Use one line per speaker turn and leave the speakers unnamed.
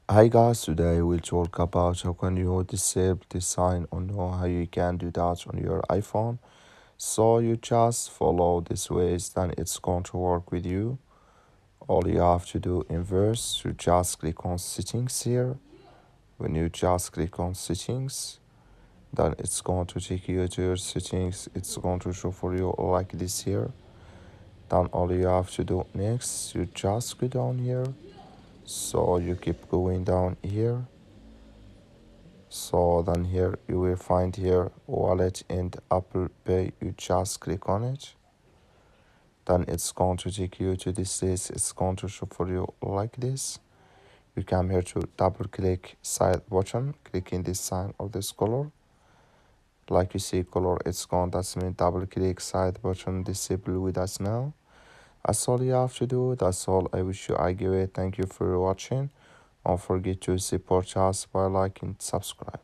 Hi guys, today we'll talk about how can you disable this sign or know how you can do that on your iPhone. So you just follow this ways, then it's going to work with you. All you have to do in verse, you just click on settings here. When you just click on settings, then it's going to take you to your settings. It's going to show for you like this here. Then all you have to do next, you just go down here. So you keep going down here. So then here you will find here wallet and Apple Pay. You just click on it. Then it's going to take you to this list. It's going to show for you like this. You come here to double click side button, clicking this sign of this color. Like you see color, it's gone. That's mean double click side button disable with us now. That's all you have to do. That's all I wish you. I give it. Thank you for watching. Don't forget to support us by liking, subscribe.